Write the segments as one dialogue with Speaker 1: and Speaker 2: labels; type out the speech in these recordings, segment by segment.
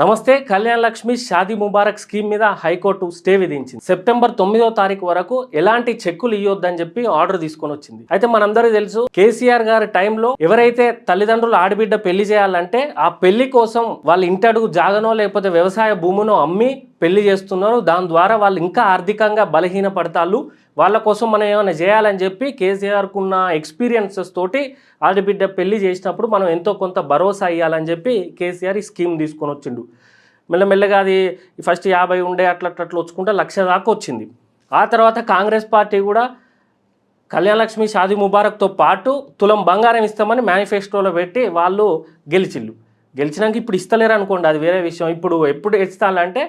Speaker 1: నమస్తే. కళ్యాణ్ లక్ష్మి షాదీ ముబారక్ స్కీమ్ మీద high court stay విధించింది. సెప్టెంబర్ 9వ తారీఖు వరకు ఎలాంటి చెక్కులు ఇవ్వొద్దని చెప్పి ఆర్డర్ తీసుకొని వచ్చింది. అయితే మనందరికీ తెలుసు, కేసీఆర్ గారి టైంలో ఎవరైతే తల్లిదండ్రులు ఆడబిడ్డ పెళ్లి చేయాలంటే ఆ పెళ్లి కోసం వాళ్ళ ఇంటడుగు జాగనో లేకపోతే వ్యవసాయ భూమునో అమ్మి పెళ్లి చేస్తున్నారు. దాని ద్వారా వాళ్ళు ఇంకా ఆర్థికంగా బలహీన పడతారు. వాళ్ళ కోసం మనం ఏమైనా చేయాలని చెప్పి కేసీఆర్కు ఉన్న ఎక్స్పీరియన్సెస్ తోటి ఆడబిడ్డ పెళ్లి చేసినప్పుడు మనం ఎంతో కొంత భరోసా ఇవ్వాలని చెప్పి కేసీఆర్ ఈ స్కీమ్ తీసుకొని వచ్చిండు. మెల్లమెల్లగా అది ఫస్ట్ 50 ఉండే అట్లా వచ్చుకుంటే 1,00,000 దాకా వచ్చింది. ఆ తర్వాత కాంగ్రెస్ పార్టీ కూడా కళ్యాణ్ లక్ష్మి షాదీ ముబారక్తో పాటు తులం బంగారం ఇస్తామని మేనిఫెస్టోలో పెట్టి వాళ్ళు గెలిచినాక ఇప్పుడు ఇస్తలేరు అనుకోండి, అది వేరే విషయం. ఇప్పుడు ఎప్పుడు ఇస్తానంటే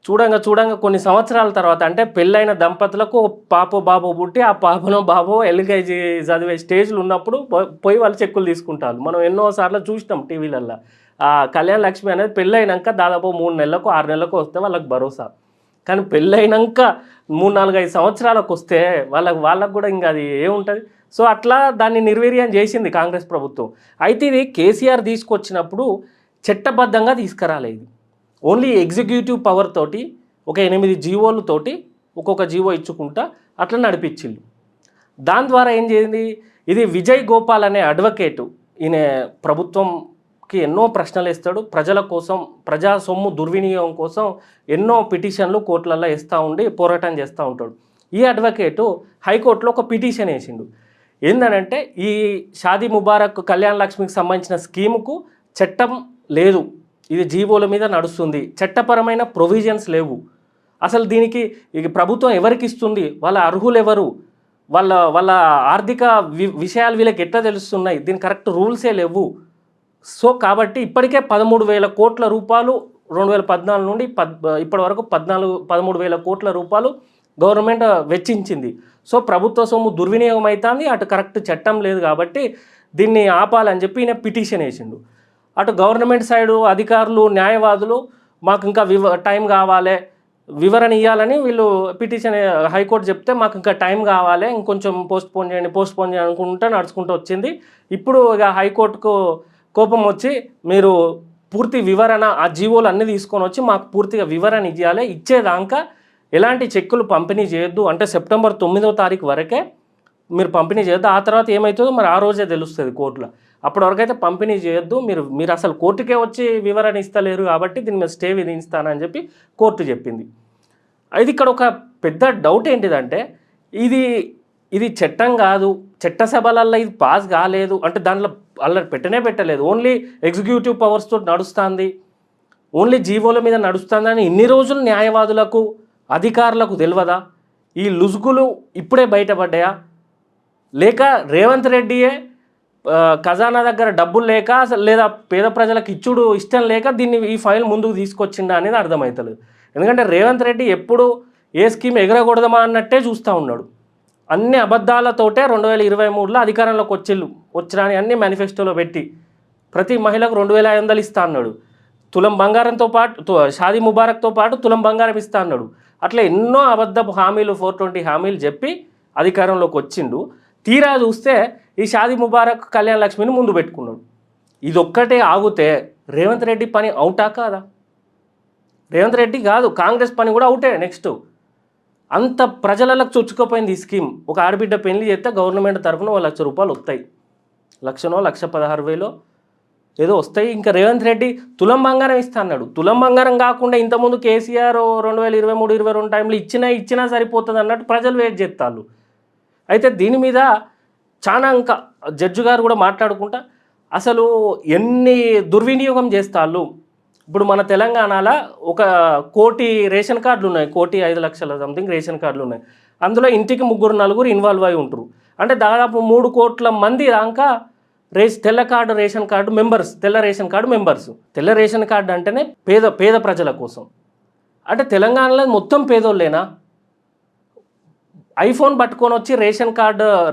Speaker 1: చూడంగా కొన్ని సంవత్సరాల తర్వాత, అంటే పెళ్ళైన దంపతులకు పాపో బాబో పుట్టి ఆ పాపనో బాబో ఎల్కేజీ చదివే స్టేజ్లు ఉన్నప్పుడు పోయి వాళ్ళు చెక్కులు తీసుకుంటారు. మనం ఎన్నోసార్లు చూసినాం టీవీలల్లో. కళ్యాణ్ లక్ష్మి అనేది పెళ్ళైనాక దాదాపు 3 నెలలకు 6 నెలలకు వస్తే వాళ్ళకి భరోసా. కానీ పెళ్ళైనాక 3-4-5 సంవత్సరాలకు వస్తే వాళ్ళకు కూడా ఇంకా అది ఏముంటుంది. సో అట్లా దాన్ని నిర్వీర్యం చేసింది కాంగ్రెస్ ప్రభుత్వం. అయితే ఇది కేసీఆర్ తీసుకొచ్చినప్పుడు చట్టబద్ధంగా తీసుకురాలేదు. ఓన్లీ ఎగ్జిక్యూటివ్ పవర్ తోటి ఒక 8 జీవోలతోటి ఒక్కొక్క జీవో ఇచ్చుకుంటా అట్లా నడిపించిండు. దాని ద్వారా ఏం చేసింది, ఇది విజయ్ గోపాల్ అనే అడ్వకేటు, ఈయన ప్రభుత్వంకి ఎన్నో ప్రశ్నలు ఇస్తాడు. ప్రజల కోసం, ప్రజా సొమ్ము దుర్వినియోగం కోసం ఎన్నో పిటిషన్లు కోర్టులలో వేస్తూ ఉండి పోరాటం చేస్తూ ఉంటాడు. ఈ అడ్వకేటు హైకోర్టులో ఒక పిటిషన్ వేసిండు. ఏంటంటే ఈ షాదీ ముబారక్ కళ్యాణ్ లక్ష్మికి సంబంధించిన స్కీముకు చట్టం లేదు, ఇది జీవోల మీద నడుస్తుంది, చట్టపరమైన ప్రొవిజన్స్ లేవు, అసలు దీనికి ప్రభుత్వం ఎవరికి ఇస్తుంది, వాళ్ళ అర్హులు ఎవరు, వాళ్ళ ఆర్థిక విషయాలు వీళ్ళకి ఎట్లా తెలుస్తున్నాయి, దీని కరెక్ట్ రూల్సే లేవు. సో కాబట్టి ఇప్పటికే 13,000 కోట్ల రూపాయలు 2014 నుండి ఇప్పటి వరకు 13,000 కోట్ల రూపాయలు గవర్నమెంట్ వెచ్చించింది. సో ప్రభుత్వ సొమ్ము దుర్వినియోగం అవుతుంది, అటు కరెక్ట్ చట్టం లేదు కాబట్టి దీన్ని ఆపాలని చెప్పి ఈయన పిటిషన్ వేసిండు. అటు గవర్నమెంట్ సైడు అధికారులు, న్యాయవాదులు మాకు ఇంకా టైం కావాలి, వివరణ ఇవ్వాలని వీళ్ళు పిటిషన్ హైకోర్టు చెప్తే మాకు ఇంకా టైం కావాలి, ఇంకొంచెం పోస్ట్పోన్ చేయండి అనుకుంటూ నడుచుకుంటూ వచ్చింది. ఇప్పుడు ఇక హైకోర్టుకు కోపం వచ్చి మీరు పూర్తి వివరణ, ఆ జీవోలు అన్నీ తీసుకొని వచ్చి మాకు పూర్తిగా వివరణ ఇవ్వాలి, ఇచ్చేదాకా ఎలాంటి చెక్కులు పంపిణీ చేయొద్దు, అంటే సెప్టెంబర్ 9వ తారీఖు వరకే మీరు పంపిణీ చేయొద్దు, ఆ తర్వాత ఏమవుతుందో మరి ఆ రోజే తెలుస్తుంది కోర్టులో, అప్పటి వరకు అయితే పంపిణీ చేయొద్దు, మీరు అసలు కోర్టుకే వచ్చి వివరణ ఇస్తలేరు కాబట్టి దీని మీద స్టే విధిస్తానని చెప్పి కోర్టు చెప్పింది. ఇది ఇక్కడ ఒక పెద్ద డౌట్ ఏంటిదంటే, ఇది చట్టం కాదు, చట్టసభలల్లో ఇది పాస్ కాలేదు అంటే దాంట్లో అలా పెట్టలేదు, ఓన్లీ ఎగ్జిక్యూటివ్ పవర్స్తో నడుస్తుంది, ఓన్లీ జీవోల మీద నడుస్తుందని ఇన్ని రోజులు న్యాయవాదులకు, అధికారులకు తెలియదా? ఈ లుసుగులు ఇప్పుడే బయటపడ్డాయా? లేక రేవంత్ రెడ్డియే ఖజానా దగ్గర డబ్బులు లేక లేదా పేద ప్రజలకు ఇచ్చుడు ఇష్టం లేక ఈ ఫైల్ ముందుకు తీసుకొచ్చిండా అనేది అర్థమవుతలేదు. ఎందుకంటే రేవంత్ రెడ్డి ఎప్పుడు ఏ స్కీమ్ ఎగరకూడదమా అన్నట్టే చూస్తూ ఉన్నాడు. అన్ని అబద్ధాలతోటే 2023లో అధికారంలోకి వచ్చినాని అన్ని మేనిఫెస్టోలో పెట్టి ప్రతి మహిళకు 2,500 ఇస్తా అన్నాడు. తులం బంగారంతో పాటు షాదీ ముబారక్తో పాటు తులం బంగారం ఇస్తా అన్నాడు. అట్లా ఎన్నో అబద్ధపు హామీలు, 420 హామీలు చెప్పి అధికారంలోకి వచ్చిండు. తీరా చూస్తే ఈ షాదీ ముబారక్ కళ్యాణ్ లక్ష్మిని ముందు పెట్టుకున్నాడు. ఇదొక్కటే ఆగితే రేవంత్ రెడ్డి పని అవుటా కాదా? రేవంత్ రెడ్డి కాదు, కాంగ్రెస్ పని కూడా అవుటే. నెక్స్ట్ అంత ప్రజలకు చొచ్చుకోపోయింది ఈ స్కీమ్. ఒక ఆడబిడ్డ పెళ్లి చేస్తే గవర్నమెంట్ తరఫున 1,00,000 రూపాయలు వస్తాయి, 1,00,000 1,16,000 ఏదో వస్తాయి. ఇంకా రేవంత్ రెడ్డి తులం బంగారం ఇస్తా అన్నాడు. తులం బంగారం కాకుండా ఇంతకుముందు కేసీఆర్ 2023-22 టైంలో ఇచ్చినా సరిపోతుంది అన్నట్టు ప్రజలు వెయిట్ చేస్తారు. అయితే దీని మీద చాలా ఇంకా జడ్జి గారు కూడా మాట్లాడుకుంటా అసలు ఎన్ని దుర్వినియోగం చేస్తారు. ఇప్పుడు మన తెలంగాణలో 1 కోటి రేషన్ కార్డులు ఉన్నాయి, 1,05,00,000 సంథింగ్ రేషన్ కార్డులు ఉన్నాయి. అందులో ఇంటికి 3-4 ఇన్వాల్వ్ అయి ఉంటారు. అంటే దాదాపు 3 కోట్ల మంది దాకా తెల్ల రేషన్ కార్డు మెంబర్స్. తెల్ల రేషన్ కార్డు అంటేనే పేద ప్రజల కోసం. అంటే తెలంగాణలో మొత్తం పేదోళ్ళేనా? ఐఫోన్ పట్టుకొని వచ్చి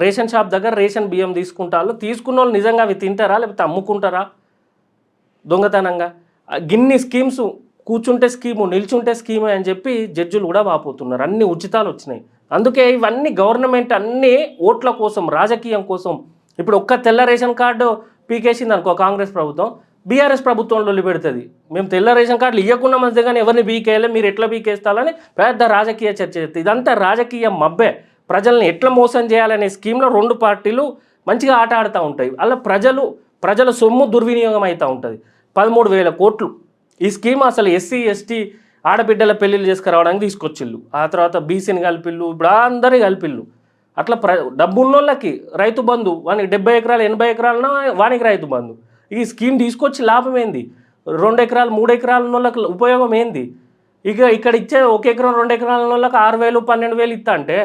Speaker 1: రేషన్ షాప్ దగ్గర రేషన్ బియ్యం తీసుకుంటారు. తీసుకున్న వాళ్ళు నిజంగా అవి తింటారా లేకపోతే అమ్ముకుంటారా దొంగతనంగా? గిన్ని స్కీమ్స్, కూర్చుంటే స్కీము, నిల్చుంటే స్కీము అని చెప్పి జడ్జిలు కూడా వాపోతున్నారు. అన్ని ఉచితాలు వచ్చినాయి. అందుకే ఇవన్నీ గవర్నమెంట్ అన్నీ ఓట్ల కోసం, రాజకీయం కోసం. ఇప్పుడు ఒక్క తెల్ల రేషన్ కార్డు పీకేసింది అనుకో కాంగ్రెస్ ప్రభుత్వం, బీఆర్ఎస్ ప్రభుత్వంలో పెడుతుంది. మేము తెల్ల రేషన్ కార్డులు ఇవ్వకుండా మంచిది కానీ ఎవరిని బీకేయాలి, మీరు ఎట్లా బీకేస్తాలని పెద్ద రాజకీయ చర్చ చేస్తుంది. ఇదంతా రాజకీయ మబ్బే. ప్రజల్ని ఎట్లా మోసం చేయాలనే స్కీమ్లో రెండు పార్టీలు మంచిగా ఆట ఆడుతూ ఉంటాయి. అలా ప్రజల సొమ్ము దుర్వినియోగం అవుతూ ఉంటుంది. 13,000 కోట్లు ఈ స్కీమ్ అసలు ఎస్సీ ఎస్టీ ఆడబిడ్డల పెళ్ళిళ్ళు చేసుకురావడానికి తీసుకొచ్చిళ్ళు. ఆ తర్వాత బీసీని కలిపిళ్ళు, ఇప్పుడు అందరి కలిపిళ్ళు. అట్లా డబ్బున్నోళ్ళకి రైతు బంధు, వానికి 70 ఎకరాలు 80 ఎకరాలన్నా వానికి రైతు బంధు. ఈ స్కీమ్ తీసుకొచ్చి లాభం ఏంది? 2 ఎకరాలు 3 ఎకరాల వాళ్ళకి ఉపయోగం ఏంది? ఇక్కడ ఇచ్చే 1 ఎకరం 2 ఎకరాల వాళ్ళకి 6,000 12,000 ఇస్తా అంటే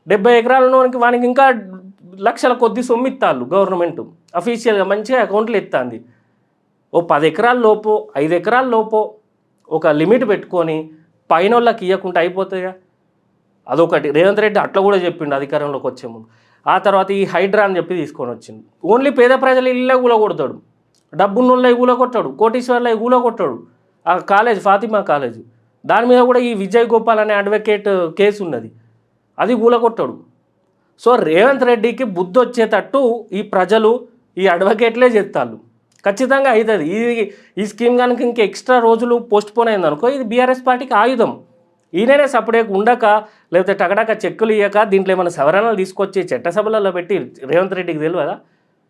Speaker 1: 70 ఎకరాల వానికి ఇంకా లక్షల కొద్ది సొమ్ము ఇస్తాళ్ళు. గవర్నమెంట్ అఫీషియల్గా మంచిగా అకౌంట్లు ఇస్తుంది. ఓ 10 ఎకరాల లోపో 5 ఎకరాల లోపో ఒక లిమిట్ పెట్టుకొని పైన వాళ్ళకి ఇవ్వకుండా అయిపోతాయిగా. అదొకటి. రేవంత్ రెడ్డి అట్లా కూడా చెప్పిండు అధికారంలోకి వచ్చే ముందు. ఆ తర్వాత ఈ హైడ్రా అని చెప్పి తీసుకొని వచ్చింది. ఓన్లీ పేద ప్రజలు ఇళ్ళే కూలగొడతాడు, డబ్బున్నోళ్ళ కూలగొట్టాడు, కోటీశ్వర్ల కూలగొట్టాడు. ఆ కాలేజ్ ఫాతిమా కాలేజ్ దాని మీద కూడా ఈ విజయ్ గోపాల్ అనే అడ్వకేట్ కేసు ఉన్నది, అది కూలగొట్టాడు. సో రేవంత్ రెడ్డికి బుద్ధి వచ్చేటట్టు ఈ ప్రజలు ఈ అడ్వకేట్లే చేస్తారు. ఖచ్చితంగా అవుతుంది. ఈ స్కీమ్ కనుక ఇంకా ఎక్స్ట్రా రోజులు పోస్ట్ పోన్ అయిందనుకో, ఇది బీఆర్ఎస్ పార్టీకి ఆయుధం. ఈయననే సపరేట్గా ఉండక, లేకపోతే టకటక చెక్కులు ఇవ్వక, దీంట్లో ఏమైనా సవరణలు తీసుకొచ్చి చట్టసభలలో పెట్టి రేవంత్ రెడ్డికి తెలియదా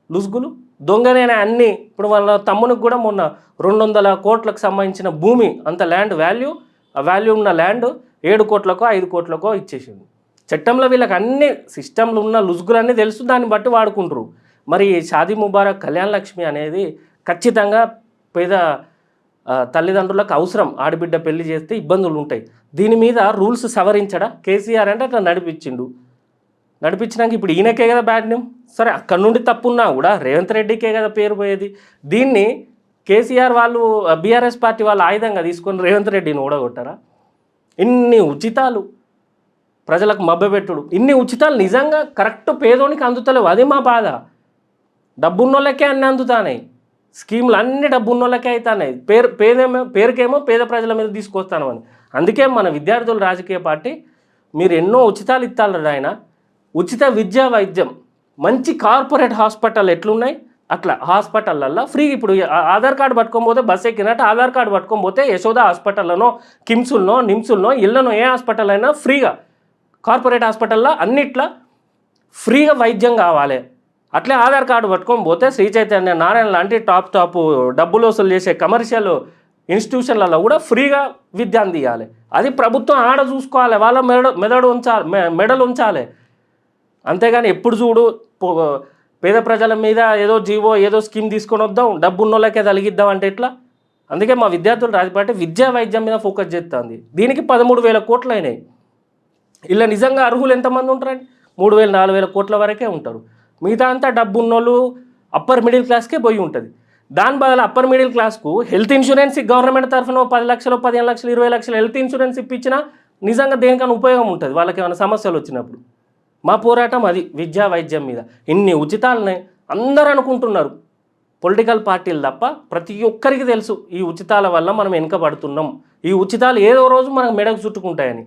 Speaker 1: లుసుగులు? దొంగనేనా అన్నీ. ఇప్పుడు వాళ్ళ తమ్మునికి కూడా మొన్న 200 కోట్లకు సంబంధించిన భూమి, అంత ల్యాండ్ వాల్యూ, ఆ వాల్యూ ఉన్న ల్యాండ్ 7 కోట్లకో 5 కోట్లకో ఇచ్చేసింది. చట్టంలో వీళ్ళకి అన్ని సిస్టంలు ఉన్న లుసుగులన్నీ తెలుసు, దాన్ని బట్టి వాడుకుంటారు. మరి షాదీ ముబారక్ కళ్యాణ లక్ష్మి అనేది ఖచ్చితంగా పేద తల్లిదండ్రులకు అవసరం. ఆడబిడ్డ పెళ్లి చేస్తే ఇబ్బందులు ఉంటాయి. దీని మీద రూల్స్ సవరించడా కేసీఆర్ అంటే అట్లా నడిపించినాక ఇప్పుడు ఈయనకే కదా బ్యాడ్ నేమ్. సరే అక్కడ నుండి తప్పున్నా కూడా రేవంత్ రెడ్డికే కదా పేరు పోయేది. దీన్ని కేసీఆర్ వాళ్ళు బీఆర్ఎస్ పార్టీ వాళ్ళు ఆయుధంగా తీసుకొని రేవంత్ రెడ్డిని ఓడగొట్టారా? ఇన్ని ఉచితాలు ప్రజలకు మభ్యపెట్టుడు, ఇన్ని ఉచితాలు నిజంగా కరెక్ట్ పేదోనికి అందుతలేవు. అది మా బాధ. డబ్బున్నోళ్ళకే అన్నీ అందుతాయి స్కీములు, అన్ని డబ్బున్నోళ్ళకే అవుతున్నాయి. పేరుకేమో పేద ప్రజల మీద తీసుకొస్తాను అని. అందుకే మన విద్యార్థుల రాజకీయ పార్టీ మీరు ఎన్నో ఉచితాలు ఇస్తారు ఆయన. ఉచిత విద్యా వైద్యం, మంచి కార్పొరేట్ హాస్పిటల్ ఎట్లున్నాయి అట్లా హాస్పిటళ్ళల్లో ఫ్రీ. ఇప్పుడు ఆధార్ కార్డు పట్టుకొని పోతే బస్ ఎక్కినట్టు ఆధార్ కార్డు పట్టుకొని పోతే యశోద హాస్పిటల్లోనో, కిమ్స్లో, నిమ్స్లో, ఇళ్ళనో ఏ హాస్పిటల్ అయినా ఫ్రీగా, కార్పొరేట్ హాస్పిటల్లో అన్నిట్లా ఫ్రీగా వైద్యం కావాలి. అట్లే ఆధార్ కార్డు పట్టుకొని పోతే శ్రీ చైతన్య, నారాయణ లాంటి టాప్ డబ్బులు వసూలు చేసే కమర్షియల్ ఇన్స్టిట్యూషన్లలో కూడా ఫ్రీగా విద్య అందియాలి. అది ప్రభుత్వం ఆడ చూసుకోవాలి, వాళ్ళ మెడలు ఉంచాలి. అంతేగాని ఎప్పుడు చూడు పేద ప్రజల మీద ఏదో జీవో ఏదో స్కీమ్ తీసుకొని వద్దాం, డబ్బు ఉన్నోళ్ళకే తలిగిద్దాం అంటే ఎట్లా? అందుకే మా విద్యార్థులు రాజపార్టీ విద్యా వైద్యం మీద ఫోకస్ చేస్తుంది. దీనికి 13,000 కోట్లు అయినాయి. ఇలా నిజంగా అర్హులు ఎంతమంది ఉంటారండి? 3,000 4,000 కోట్ల వరకే ఉంటారు. మిగతా అంతా డబ్బు ఉన్నోళ్ళు అప్పర్ మిడిల్ క్లాస్కే పోయి ఉంటుంది. దాని బదులు అప్పర్ మిడిల్ క్లాస్కు హెల్త్ ఇన్సూరెన్స్ గవర్నమెంట్ తరఫున 10 లక్షలు 15 లక్షలు 20 లక్షలు హెల్త్ ఇన్సూరెన్స్ ఇప్పించినా నిజంగా దేనికైనా ఉపయోగం ఉంటుంది వాళ్ళకి ఏమైనా సమస్యలు వచ్చినప్పుడు. మా పోరాటం అది విద్యా వైద్యం మీద. ఇన్ని ఉచితాలని అందరూ అనుకుంటున్నారు, పొలిటికల్ పార్టీలు తప్ప ప్రతి ఒక్కరికి తెలుసు ఈ ఉచితాల వల్ల మనం వెనుకబడుతున్నాం, ఈ ఉచితాలు ఏదో రోజు మనకు మెడకు చుట్టుకుంటాయని.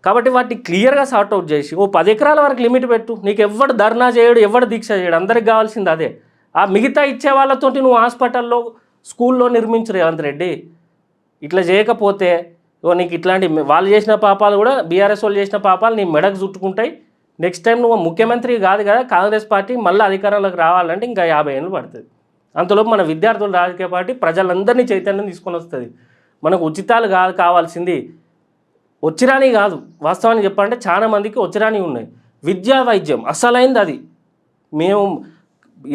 Speaker 1: కాబట్టి వాటిని క్లియర్గా సార్ట్అవుట్ చేసి ఓ 10 ఎకరాల వరకు లిమిట్ పెట్టు. నీకు ఎవడు ధర్నా చేయడు, ఎవడు దీక్ష చేయడు, అందరికి కావాల్సింది అదే. ఆ మిగతా ఇచ్చే వాళ్ళతోటి నువ్వు హాస్పిటల్లో, స్కూల్లో నిర్మించు రేవంత్ రెడ్డి. ఇట్లా చేయకపోతే నీకు ఇట్లాంటి వాళ్ళు చేసిన పాపాలు కూడా, బీఆర్ఎస్ వాళ్ళు చేసిన పాపాలు నీ మెడకు చుట్టుకుంటాయి. నెక్స్ట్ టైం నువ్వు ముఖ్యమంత్రి కాదు కదా, కాంగ్రెస్ పార్టీ మళ్ళీ అధికారంలోకి రావాలంటే ఇంకా 50 ఏళ్ళు పడుతుంది. అంతలోపు మన విద్యార్థుల రాజకీయ పార్టీ ప్రజలందరినీ చైతన్యం తీసుకొని వస్తుంది. మనకు ఉచితాలు కావాల్సింది వచ్చిరాని కాదు. వాస్తవానికి చెప్పాలంటే చాలా మందికి వచ్చిరాని ఉన్నాయి. విద్యా వైద్యం అసలైంది అది. మేము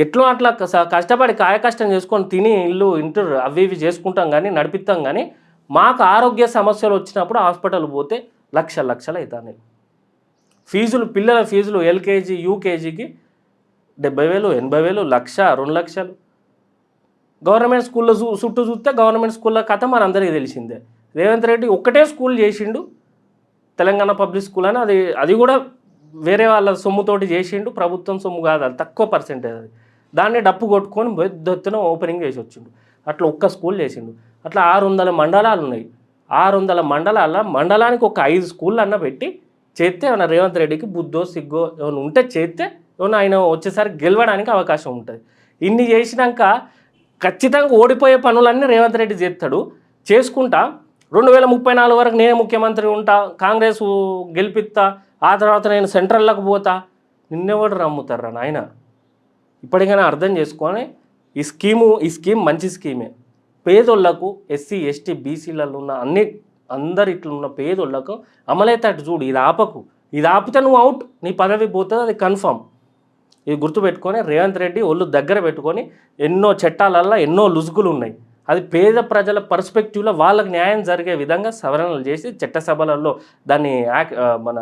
Speaker 1: ఎట్లా అట్లా కష్టపడి కాయకష్టం చేసుకొని తిని ఇల్లు ఇంటర్ అవి ఇవి చేసుకుంటాం కానీ నడిపిస్తాం, కానీ మాకు ఆరోగ్య సమస్యలు వచ్చినప్పుడు హాస్పిటల్ పోతే లక్షలు అవుతాయి ఫీజులు. పిల్లల ఫీజులు ఎల్కేజీ యూకేజీకి 70,000 80,000 1,00,000 2 లక్షలు. గవర్నమెంట్ స్కూల్లో చుట్టూ చూస్తే గవర్నమెంట్ స్కూల్లో కథ మనందరికీ తెలిసిందే. రేవంత్ రెడ్డి ఒక్కటే స్కూల్ చేసిండు, తెలంగాణ పబ్లిక్ స్కూల్ అని. అది కూడా వేరే వాళ్ళ సొమ్ముతోటి చేసిండు, ప్రభుత్వం సొమ్ము కాదు, అది తక్కువ పర్సెంటేజ్. అది దాన్ని డప్పు కొట్టుకొని పెద్దొత్తున ఓపెనింగ్ చేసి వచ్చిండు. అట్లా ఒక్క స్కూల్ చేసిండు. అట్లా 600 మండలాలు ఉన్నాయి. 600 మండలానికి ఒక 5 స్కూళ్ళు అన్న పెట్టి చేస్తే ఏమన్నా రేవంత్ రెడ్డికి బుద్ధో సిగ్గో ఏమైనా ఉంటే చేస్తే ఏమన్నా ఆయన వచ్చేసరికి గెలవడానికి అవకాశం ఉంటుంది. ఇన్ని చేసినాక ఖచ్చితంగా ఓడిపోయే పనులన్నీ రేవంత్ రెడ్డి చేస్తాడు. చేసుకుంటా 2034 వరకు నేనే ముఖ్యమంత్రి ఉంటా, కాంగ్రెస్ గెలిపిస్తా, ఆ తర్వాత నేను సెంట్రల్లోకి పోతా. నిన్నెవడు నమ్ముతారా నాయన? ఇప్పటికైనా అర్థం చేసుకొని ఈ స్కీమ్ మంచి స్కీమే. పేదోళ్లకు, ఎస్సీ ఎస్టీ బీసీలలో ఉన్న అందరు ఇట్లా ఉన్న పేదోళ్లకు అమలైతేట్టు చూడు. ఇది ఆపితే నువ్వు అవుట్, నీ పదవి పోతుంది, అది కన్ఫర్మ్. ఇది గుర్తుపెట్టుకొని రేవంత్ రెడ్డి ఒళ్ళు దగ్గర పెట్టుకొని ఎన్నో చట్టాలల్లో ఎన్నో లుసుగులు ఉన్నాయి. అది పేద ప్రజల పర్స్పెక్టివ్లో వాళ్ళకి న్యాయం జరిగే విధంగా సవరణలు చేసి చట్టసభలలో దాన్ని మన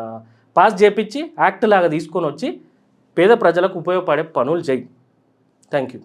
Speaker 1: పాస్ చేపించి యాక్ట్ లాగా తీసుకొని వచ్చి పేద ప్రజలకు ఉపయోగపడే పనులు చేయి. Thank you.